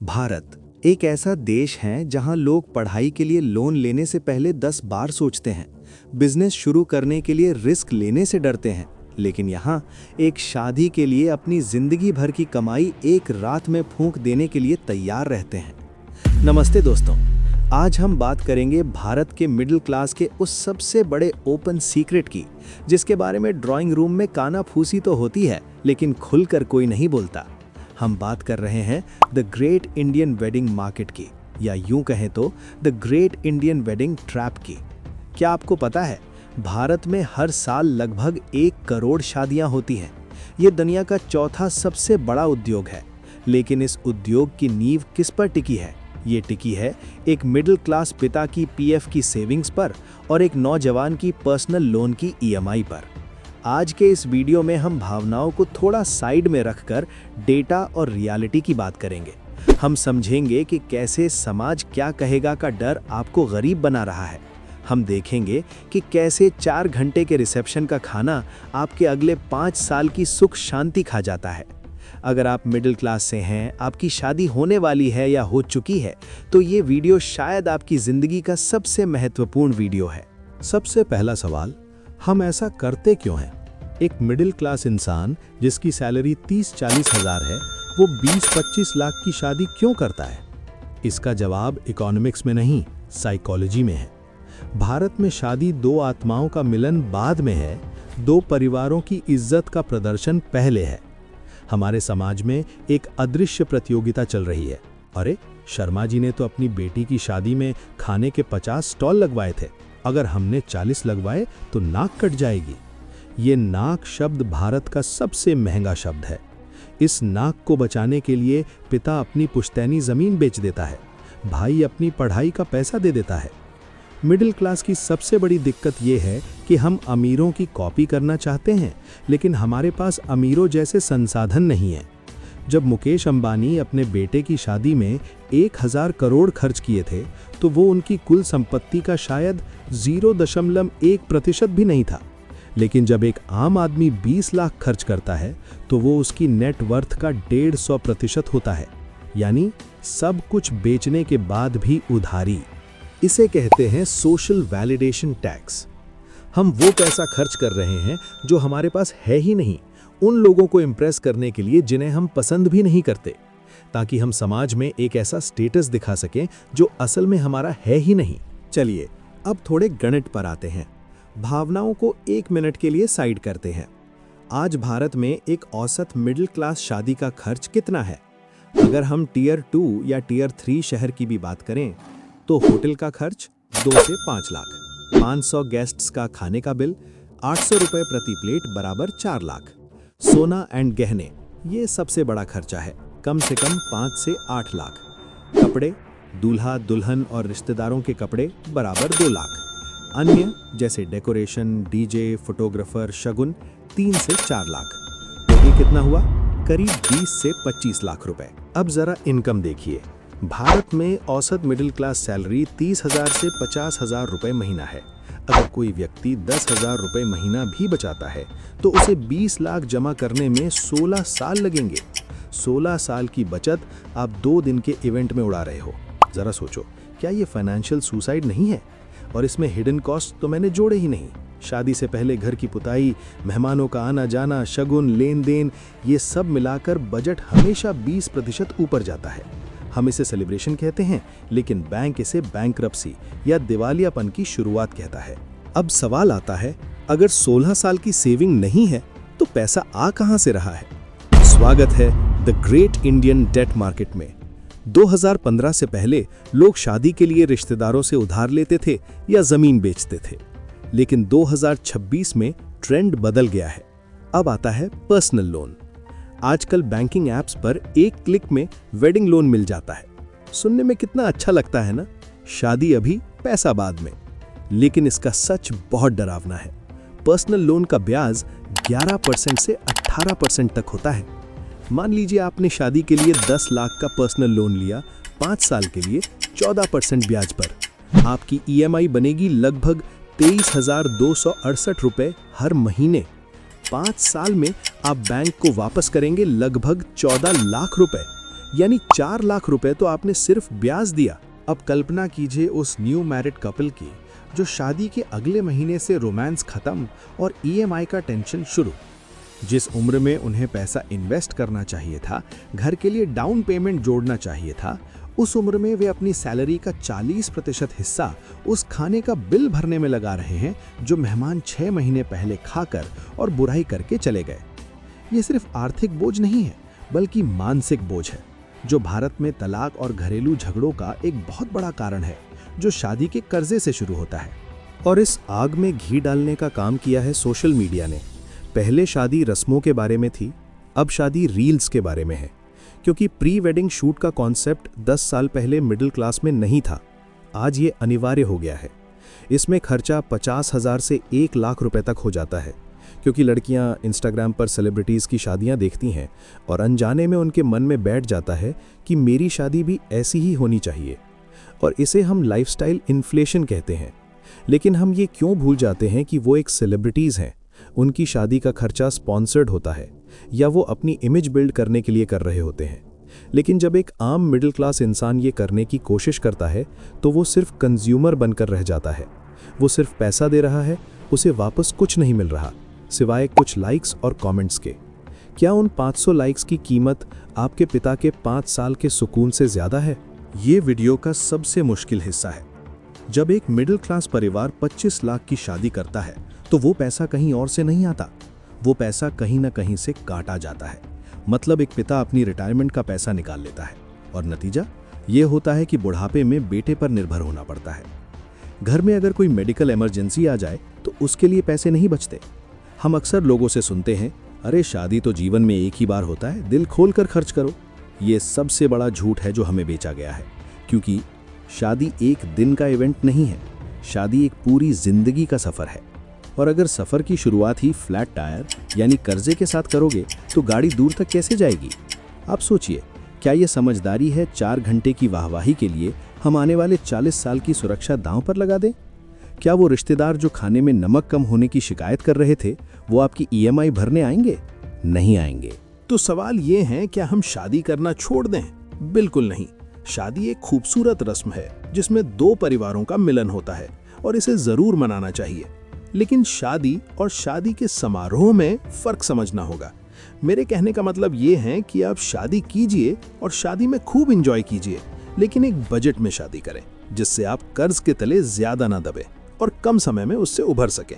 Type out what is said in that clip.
भारत एक ऐसा देश है जहां लोग पढ़ाई के लिए लोन लेने से पहले 10 बार सोचते हैं। बिजनेस शुरू करने के लिए रिस्क लेने से डरते हैं, लेकिन यहां एक शादी के लिए अपनी जिंदगी भर की कमाई एक रात में फूंक देने के लिए तैयार रहते हैं। नमस्ते दोस्तों, आज हम बात करेंगे भारत के मिडिल क्लास के उस सबसे बड़े ओपन सीक्रेट की, जिसके बारे में ड्राइंग रूम में कानाफूसी तो होती है, लेकिन खुलकर कोई नहीं बोलता। हम बात कर रहे हैं the great Indian wedding market की, या यूं कहें तो the great Indian wedding trap की। क्या आपको पता है, भारत में हर साल लगभग 1 करोड़ शादियां होती हैं। ये दुनिया का चौथा सबसे बड़ा उद्योग है, लेकिन इस उद्योग की नींव किस पर टिकी है? ये टिकी है एक मिडिल क्लास पिता की पीएफ की सेविंग्स पर और एक नौजवान की पर्सनल लोन की ईएमआई पर। आज के इस वीडियो में हम भावनाओं को थोड़ा साइड में रखकर डेटा और रियलिटी की बात करेंगे। हम समझेंगे कि कैसे समाज क्या कहेगा का डर आपको गरीब बना रहा है। हम देखेंगे कि कैसे 4 घंटे के रिसेप्शन का खाना आपके अगले 5 साल की सुख शांति खा जाता है। अगर आप मिडिल क्लास से हैं, आपकी शादी होने वाली है या हो चुकी है, तो ये वीडियो शायद आपकी ज़िंदगी का सबसे महत्वपूर्ण वीडियो है। सबसे पहला सवाल, हम ऐसा करते क्यों हैं? एक मिडिल क्लास इंसान जिसकी सैलरी 30-40 हज़ार है, वो 20-25 लाख की शादी क्यों करता है? इसका जवाब इकोनॉमिक्स में नहीं, साइकोलॉजी में है। भारत में शादी 2 आत्माओं का मिलन बाद में है, 2 परिवारों की इज्जत का प्रदर्शन पहले है। हमारे समाज में एक अदृश्य प्रतियोगिता चल रही है। अरे, शर्मा जी ने तो अपनी बेटी की शादी में खाने के 50 स्टॉल लगवाए थे, अगर हमने 40 लगवाए तो नाक कट जाएगी। ये नाक शब्द भारत का सबसे महंगा शब्द है। इस नाक को बचाने के लिए पिता अपनी पुश्तैनी जमीन बेच देता है, भाई अपनी पढ़ाई का पैसा दे देता है। मिडिल क्लास की सबसे बड़ी दिक्कत ये है कि हम अमीरों की कॉपी करना चाहते हैं, लेकिन हमारे पास अमीरों जैसे संसाधन नहीं है। जब मुकेश अंबानी अपने बेटे की शादी में 1000 करोड़ खर्च किए थे, तो वो उनकी कुल संपत्ति का शायद 0.1% भी नहीं था। लेकिन जब एक आम आदमी 20 लाख खर्च करता है, तो वो उसकी नेट वर्थ का 150% होता है, यानी सब कुछ बेचने के बाद भी उधारी। इसे कहते हैं सोशल वैलिडेशन टैक्स। हम वो पैसा खर्च कर रहे हैं जो हमारे पास है ही नहीं, उन लोगों को इम्प्रेस करने के लिए जिन्हें हम पसंद भी नहीं करते, ताकि हम समाज में एक ऐसा स्टेटस दिखा सकें जो असल में हमारा है ही नहीं। चलिए अब थोड़े गणित पर आते हैं। भावनाओं को 1 मिनट के लिए साइड करते हैं। आज भारत में एक औसत मिडिल क्लास शादी का खर्च कितना है? अगर हम टियर 2 या टियर 3 शहर की भी बात करें, तो होटल का खर्च 2 से 5 लाख, 500 गेस्ट्स का खाने का बिल 800 रुपये प्रति प्लेट बराबर 4 लाख। सोना एंड गहने, ये सबसे बड़ा खर्चा है, कम से कम 5 से 8 लाख। कपड़े, दूल्हा दुल्हन और रिश्तेदारों के कपड़े बराबर 2 लाख। अन्य जैसे डेकोरेशन, डीजे, फोटोग्राफर, शगुन 3 से 4 लाख। तो ये कितना हुआ? करीब 20 से 25 लाख रुपए। अब जरा इनकम देखिए। भारत में औसत मिडिल क्लास सैलरी 30,000 से 50,000 रुपए महीना है। अगर कोई व्यक्ति 10,000 रुपए महीना भी बचाता है, तो उसे 20 लाख जमा करने में 16 साल लगेंगे। 16 साल की बचत आप 2 दिन के इवेंट में उड़ा रहे हो। जरा सोचो, क्या ये फाइनेंशियल सुसाइड नहीं है? और इसमें हिडन कॉस्ट तो मैंने जोड़े ही नहीं। शादी से पहले घर की पुताई, मेहमानों का आना जाना, शगुन, लेन देन, ये सब मिलाकर बजट हमेशा 20% ऊपर जाता है। हम इसे सेलिब्रेशन कहते हैं, लेकिन बैंक इसे बैंकरप्सी या दिवालियापन की शुरुआत कहता है। अब सवाल आता है, अगर 16 साल की सेविंग नहीं है, तो पैसा आ कहां से रहा है? स्वागत है the great Indian debt market में। 2015 से पहले लोग शादी के लिए रिश्तेदारों से उधार लेते थे या जमीन बेचते थे, लेकिन 2026 में ट्रेंड बदल गया है। अब आता है पर्सनल लोन। आजकल बैंकिंग ऐप्स पर एक क्लिक में वेडिंग लोन मिल जाता है। सुनने में कितना अच्छा लगता है ना? शादी अभी, पैसा बाद में। लेकिन इसका सच बहुत डरावना है। पर्सनल लोन का ब्याज 11% से 18% तक होता है। मान लीजिए आपने शादी के लिए 10 लाख का पर्सनल लोन लिया, 5 साल के लिए 14% ब्याज पर। आपकी ईएमआई बनेगी लगभग 23,268 रुपए हर महीने। 5 साल में आप बैंक को वापस करेंगे लगभग 14 लाख रुपए। यानी 4 लाख रुपए तो आपने सिर्फ ब्याज दिया। अब कल्पना कीजिए उस न्यू मैरिड कपल की जो शादी के अगले महीने से रोमांस खत्म और ईएमआई का टेंशन शुरू। जिस उम्र में उन्हें पैसा इन्वेस्ट करना चाहिए था, घर के लिए डाउन पेमेंट जोड़ना चाहिए था, उस उम्र में वे अपनी सैलरी का 40% हिस्सा उस खाने का बिल भरने में लगा रहे हैं जो मेहमान 6 महीने पहले खाकर और बुराई करके चले गए। ये सिर्फ आर्थिक बोझ नहीं है, बल्कि मानसिक बोझ है, जो भारत में तलाक और घरेलू झगड़ों का एक बहुत बड़ा कारण है, जो शादी के कर्जे से शुरू होता है। और इस आग में घी डालने का काम किया है सोशल मीडिया ने। पहले शादी रस्मों के बारे में थी, अब शादी रील्स के बारे में है, क्योंकि प्री वेडिंग शूट का कॉन्सेप्ट 10 साल पहले मिडिल क्लास में नहीं था। आज ये अनिवार्य हो गया है। इसमें खर्चा 50,000 से 1 लाख रुपए तक हो जाता है, क्योंकि लड़कियां इंस्टाग्राम पर सेलिब्रिटीज़ की शादियां देखती हैं और अनजाने में उनके मन में बैठ जाता है कि मेरी शादी भी ऐसी ही होनी चाहिए। और इसे हम लाइफस्टाइल इन्फ्लेशन कहते हैं। लेकिन हम ये क्यों भूल जाते हैं कि वो एक सेलिब्रिटीज़ हैं, उनकी शादी का खर्चा स्पॉन्सर्ड होता है या वो अपनी इमेज बिल्ड करने के लिए कर रहे होते हैं। लेकिन जब एक आम मिडिल क्लास इंसान ये करने की कोशिश करता है तो वो सिर्फ कंज्यूमर बनकर रह जाता है। वो सिर्फ पैसा दे रहा है, उसे वापस कुछ नहीं मिल रहा सिवाय कुछ लाइक्स और कमेंट्स के। क्या उन 500 लाइक्स की कीमत आपके पिता के 5 साल के सुकून से ज़्यादा है? ये वीडियो का सबसे मुश्किल हिस्सा है। जब एक मिडिल क्लास परिवार 25 लाख की शादी करता है तो वो पैसा कहीं और से नहीं आता, वो पैसा कहीं ना कहीं से काटा जाता है। मतलब एक पिता अपनी रिटायरमेंट का पैसा निकाल लेता है और नतीजा ये होता है कि बुढ़ापे में बेटे पर निर्भर होना पड़ता है। घर में अगर कोई मेडिकल इमरजेंसी आ जाए तो उसके लिए पैसे नहीं बचते। हम अक्सर लोगों से सुनते हैं, अरे शादी तो जीवन में एक ही बार होता है, दिल खोल कर खर्च करो। ये सबसे बड़ा झूठ है जो हमें बेचा गया है, क्योंकि शादी एक दिन का इवेंट नहीं है, शादी एक पूरी जिंदगी का सफ़र है। और अगर सफ़र की शुरुआत ही फ्लैट टायर यानी कर्जे के साथ करोगे तो गाड़ी दूर तक कैसे जाएगी? आप सोचिए, क्या ये समझदारी है 4 घंटे की वाहवाही के लिए हम आने वाले 40 साल की सुरक्षा दांव पर लगा दें? क्या वो रिश्तेदार जो खाने में नमक कम होने की शिकायत कर रहे थे वो आपकी ईएमआई भरने आएंगे? नहीं आएंगे। तो सवाल ये है, क्या हम शादी करना छोड़ दें? बिल्कुल नहीं। शादी एक खूबसूरत रस्म है जिसमें 2 परिवारों का मिलन होता है और इसे जरूर मनाना चाहिए। लेकिन शादी और शादी के समारोह में फर्क समझना होगा। मेरे कहने का मतलब ये है कि आप शादी कीजिए और शादी में खूब एंजॉय कीजिए, लेकिन एक बजट में शादी करें जिससे आप कर्ज के तले ज्यादा ना दबे और कम समय में उससे उभर सकें।